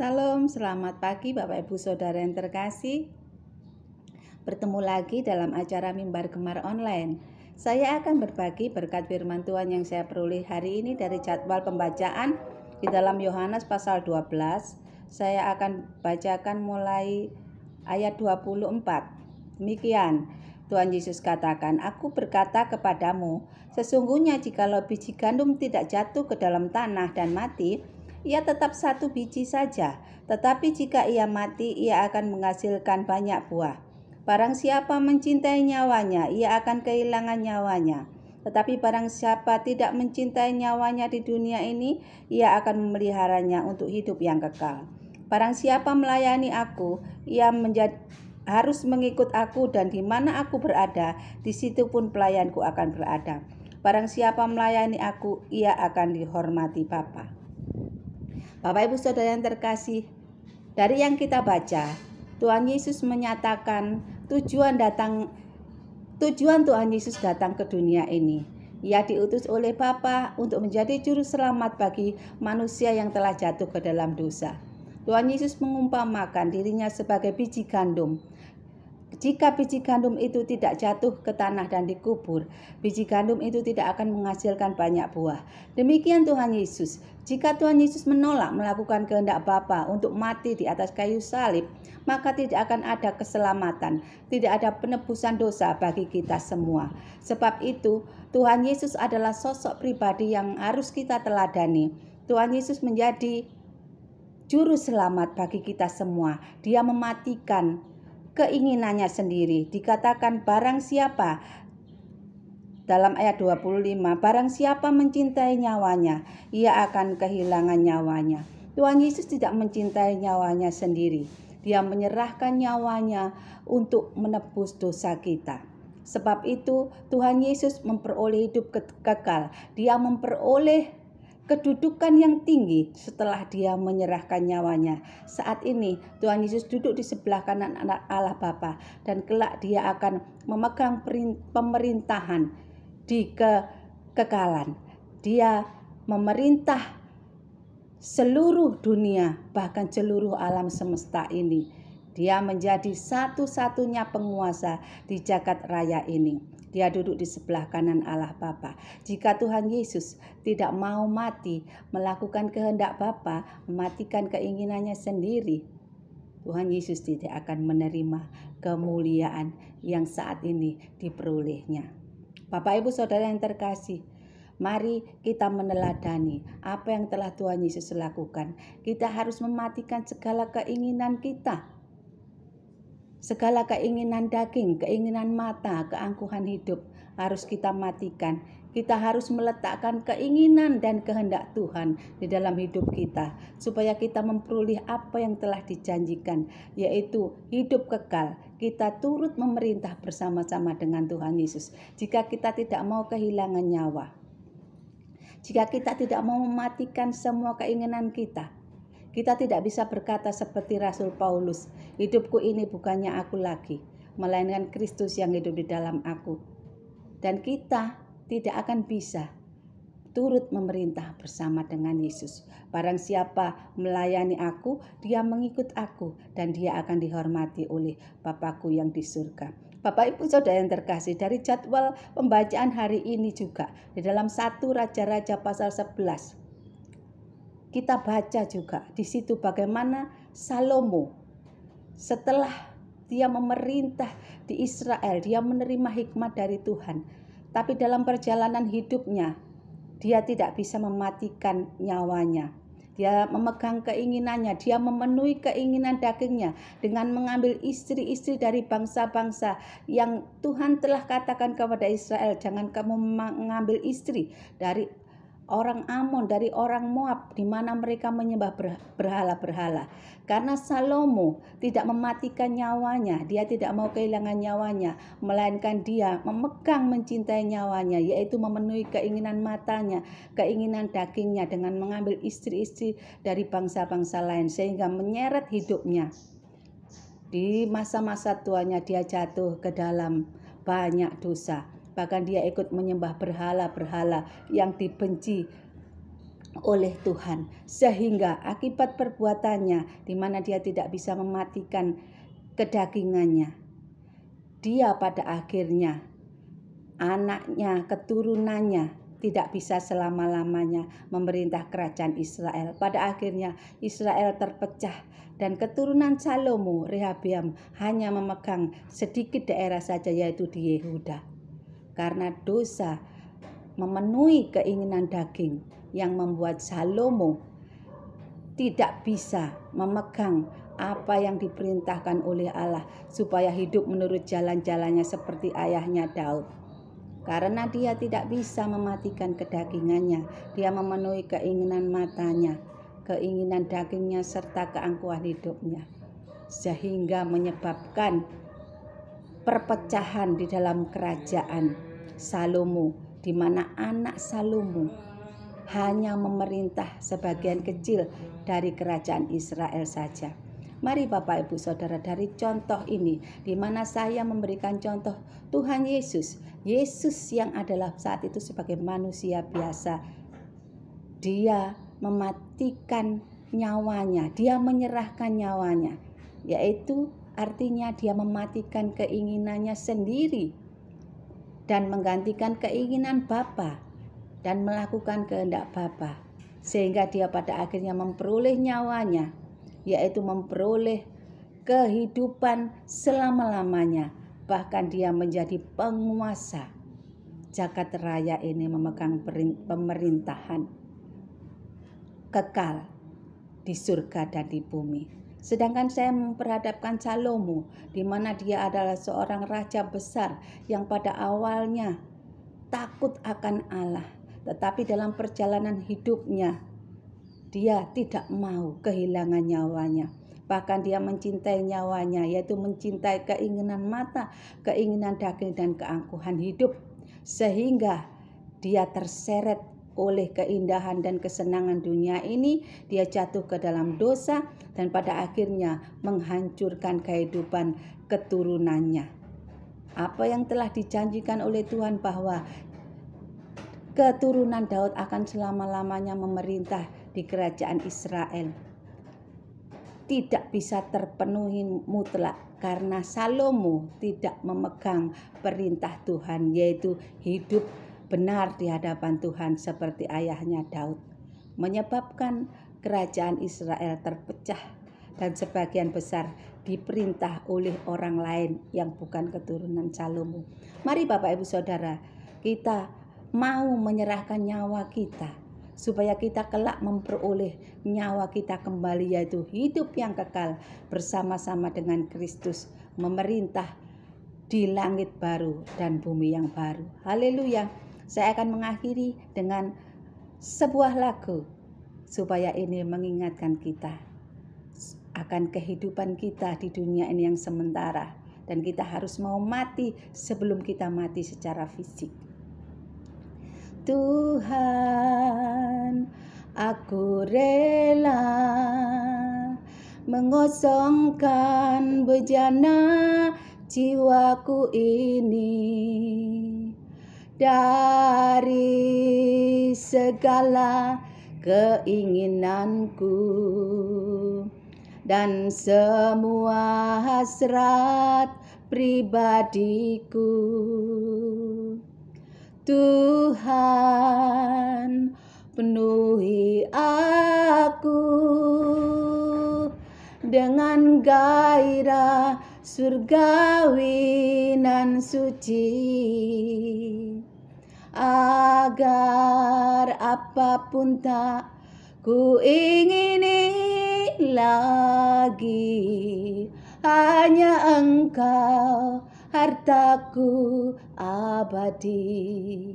Salam, selamat pagi Bapak Ibu Saudara yang terkasih. Bertemu lagi dalam acara Mimbar Gemar Online. Saya akan berbagi berkat firman Tuhan yang saya peroleh hari ini dari jadwal pembacaan di dalam Yohanes pasal 12. Saya akan bacakan mulai ayat 24. Demikian, Tuhan Yesus katakan, "Aku berkata kepadamu, sesungguhnya jikalau biji gandum tidak jatuh ke dalam tanah dan mati, ia tetap satu biji saja, tetapi jika ia mati, ia akan menghasilkan banyak buah. Barang siapa mencintai nyawanya, ia akan kehilangan nyawanya. Tetapi barang siapa tidak mencintai nyawanya di dunia ini, ia akan memeliharanya untuk hidup yang kekal. Barang siapa melayani aku, ia harus mengikut aku, dan di mana aku berada, di situ pun pelayanku akan berada. Barang siapa melayani aku, ia akan dihormati Bapa." Bapak Ibu Saudara yang terkasih, dari yang kita baca, Tuhan Yesus menyatakan tujuan Tuhan Yesus datang ke dunia ini. Ia diutus oleh Bapa untuk menjadi juru selamat bagi manusia yang telah jatuh ke dalam dosa. Tuhan Yesus mengumpamakan dirinya sebagai biji gandum. Jika biji gandum itu tidak jatuh ke tanah dan dikubur, biji gandum itu tidak akan menghasilkan banyak buah. Demikian Tuhan Yesus. Jika Tuhan Yesus menolak melakukan kehendak Bapa untuk mati di atas kayu salib, maka tidak akan ada keselamatan, tidak ada penebusan dosa bagi kita semua. Sebab itu, Tuhan Yesus adalah sosok pribadi yang harus kita teladani. Tuhan Yesus menjadi juru selamat bagi kita semua. Dia mematikan keinginannya sendiri. Dikatakan barang siapa, dalam ayat 25, barang siapa mencintai nyawanya, ia akan kehilangan nyawanya. Tuhan Yesus tidak mencintai nyawanya sendiri. Dia menyerahkan nyawanya untuk menebus dosa kita. Sebab itu Tuhan Yesus memperoleh hidup kekal. Dia memperoleh kedudukan yang tinggi setelah dia menyerahkan nyawanya. Saat ini Tuhan Yesus duduk di sebelah kanan Allah Bapa, dan kelak dia akan memegang pemerintahan di kekekalan. Dia memerintah seluruh dunia, bahkan seluruh alam semesta ini. Dia menjadi satu-satunya penguasa di jagat raya ini. Dia duduk di sebelah kanan Allah Bapa. Jika Tuhan Yesus tidak mau mati, melakukan kehendak Bapa, mematikan keinginannya sendiri, Tuhan Yesus tidak akan menerima kemuliaan yang saat ini diperolehnya. Bapak Ibu Saudara yang terkasih, mari kita meneladani apa yang telah Tuhan Yesus lakukan. Kita harus mematikan segala keinginan kita. Segala keinginan daging, keinginan mata, keangkuhan hidup harus kita matikan. Kita harus meletakkan keinginan dan kehendak Tuhan di dalam hidup kita, supaya kita memperoleh apa yang telah dijanjikan, yaitu hidup kekal. Kita turut memerintah bersama-sama dengan Tuhan Yesus. Jika kita tidak mau kehilangan nyawa, jika kita tidak mau mematikan semua keinginan kita tidak bisa berkata seperti Rasul Paulus, "Hidupku ini bukannya aku lagi, melainkan Kristus yang hidup di dalam aku." Dan kita tidak akan bisa turut memerintah bersama dengan Yesus. Barang siapa melayani aku, dia mengikut aku, dan dia akan dihormati oleh Bapakku yang di surga. Bapak Ibu Saudara yang terkasih, dari jadwal pembacaan hari ini juga di dalam 1 Raja-Raja pasal 11, kita baca juga di situ bagaimana Salomo setelah dia memerintah di Israel, dia menerima hikmat dari Tuhan. Tapi dalam perjalanan hidupnya, dia tidak bisa mematikan nyawanya. Dia memegang keinginannya, dia memenuhi keinginan dagingnya dengan mengambil istri-istri dari bangsa-bangsa yang Tuhan telah katakan kepada Israel, "Jangan kamu mengambil istri dari orang Amon, dari orang Moab, di mana mereka menyembah berhala-berhala." Karena Salomo tidak mematikan nyawanya, dia tidak mau kehilangan nyawanya, melainkan dia memegang mencintai nyawanya, yaitu memenuhi keinginan matanya, keinginan dagingnya dengan mengambil istri-istri dari bangsa-bangsa lain, sehingga menyeret hidupnya. Di masa-masa tuanya dia jatuh ke dalam banyak dosa. Bahkan dia ikut menyembah berhala-berhala yang dibenci oleh Tuhan, sehingga akibat perbuatannya di mana dia tidak bisa mematikan kedagingannya, dia pada akhirnya anaknya, keturunannya tidak bisa selama-lamanya memerintah kerajaan Israel. Pada akhirnya Israel terpecah dan keturunan Salomo, Rehabeam, hanya memegang sedikit daerah saja, yaitu di Yehuda. Karena dosa memenuhi keinginan daging yang membuat Salomo tidak bisa memegang apa yang diperintahkan oleh Allah supaya hidup menurut jalan-jalannya seperti ayahnya Daud. Karena dia tidak bisa mematikan kedagingannya, dia memenuhi keinginan matanya, keinginan dagingnya serta keangkuhan hidupnya, sehingga menyebabkan perpecahan di dalam kerajaan Salomo, di mana anak Salomo hanya memerintah sebagian kecil dari kerajaan Israel saja. Mari Bapak Ibu Saudara, dari contoh ini, di mana saya memberikan contoh Tuhan Yesus. Yesus yang adalah saat itu sebagai manusia biasa, dia mematikan nyawanya, dia menyerahkan nyawanya, yaitu artinya dia mematikan keinginannya sendiri dan menggantikan keinginan Bapa dan melakukan kehendak Bapa, sehingga dia pada akhirnya memperoleh nyawanya, yaitu memperoleh kehidupan selama-lamanya. Bahkan dia menjadi penguasa jagat raya ini, memegang pemerintahan kekal di surga dan di bumi. Sedangkan saya memperhadapkan Salomo, di mana dia adalah seorang raja besar yang pada awalnya takut akan Allah, tetapi dalam perjalanan hidupnya dia tidak mau kehilangan nyawanya. Bahkan dia mencintai nyawanya, yaitu mencintai keinginan mata, keinginan daging, dan keangkuhan hidup. Sehingga dia terseret oleh keindahan dan kesenangan dunia ini, dia jatuh ke dalam dosa dan pada akhirnya menghancurkan kehidupan keturunannya. Apa yang telah dijanjikan oleh Tuhan bahwa keturunan Daud akan selama-lamanya memerintah di kerajaan Israel tidak bisa terpenuhi mutlak karena Salomo tidak memegang perintah Tuhan, yaitu hidup benar di hadapan Tuhan seperti ayahnya Daud, menyebabkan kerajaan Israel terpecah dan sebagian besar diperintah oleh orang lain yang bukan keturunan Salomo. Mari Bapak Ibu Saudara, kita mau menyerahkan nyawa kita supaya kita kelak memperoleh nyawa kita kembali, yaitu hidup yang kekal bersama-sama dengan Kristus, memerintah di langit baru dan bumi yang baru. Haleluya. Saya akan mengakhiri dengan sebuah lagu supaya ini mengingatkan kita akan kehidupan kita di dunia ini yang sementara, dan kita harus mau mati sebelum kita mati secara fisik. Tuhan, aku rela mengosongkan bejana jiwaku ini dari segala keinginanku dan semua hasrat pribadiku. Tuhan, penuhi aku dengan gairah surgawi nan suci, agar apapun tak ku ingini lagi, hanya Engkau hartaku abadi.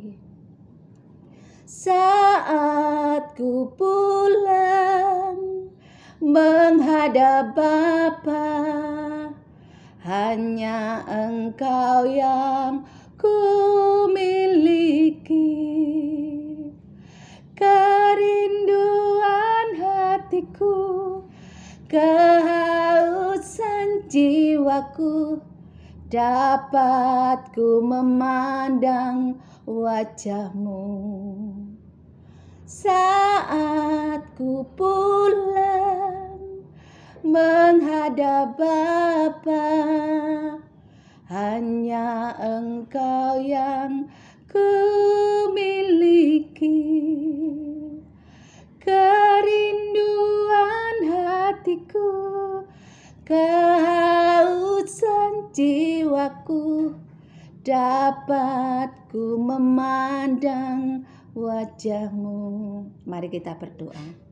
Saat ku pulang menghadap Bapa, hanya Engkau yang ku miliki. Kerinduan hatiku, kehausan jiwaku, dapat ku memandang wajah-Mu. saat ku pulang menghadap Bapa. Hanya Engkau yang ku miliki, kerinduan hatiku, kehausan jiwaku, dapat ku memandang wajah-Mu. Mari kita berdoa.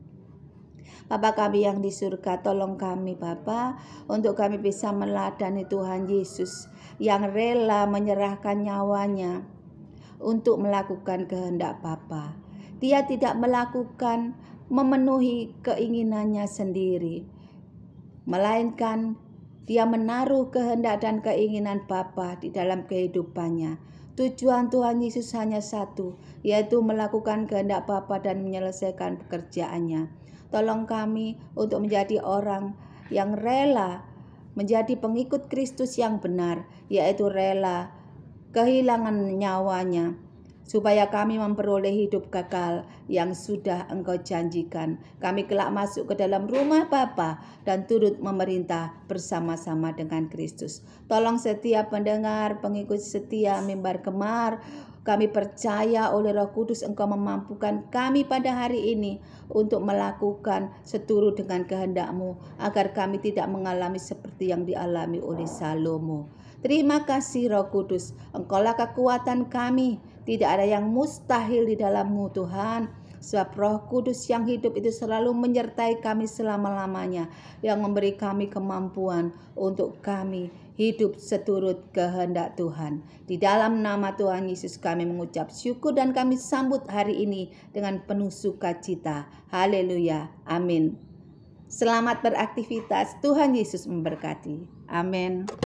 Bapa kami yang di surga, tolong kami Bapa, untuk kami bisa meladani Tuhan Yesus yang rela menyerahkan nyawanya untuk melakukan kehendak Bapa. Dia tidak melakukan memenuhi keinginannya sendiri, melainkan dia menaruh kehendak dan keinginan Bapa di dalam kehidupannya. Tujuan Tuhan Yesus hanya satu, yaitu melakukan kehendak Bapa dan menyelesaikan pekerjaannya. Tolong kami untuk menjadi orang yang rela menjadi pengikut Kristus yang benar, yaitu rela kehilangan nyawanya, supaya kami memperoleh hidup kekal yang sudah Engkau janjikan. Kami kelak masuk ke dalam rumah Bapa dan turut memerintah bersama-sama dengan Kristus. Tolong setiap pendengar, pengikut setia Mimbar Gemar, kami percaya oleh Roh Kudus Engkau memampukan kami pada hari ini untuk melakukan seturut dengan kehendak-Mu, agar kami tidak mengalami seperti yang dialami oleh Salomo. Terima kasih Roh Kudus, Engkaulah kekuatan kami. Tidak ada yang mustahil di dalam-Mu Tuhan. Sebab Roh Kudus yang hidup itu selalu menyertai kami selama-lamanya, yang memberi kami kemampuan untuk kami hidup seturut kehendak Tuhan. Di dalam nama Tuhan Yesus kami mengucap syukur dan kami sambut hari ini dengan penuh sukacita. Haleluya. Amin. Selamat beraktivitas. Tuhan Yesus memberkati. Amin.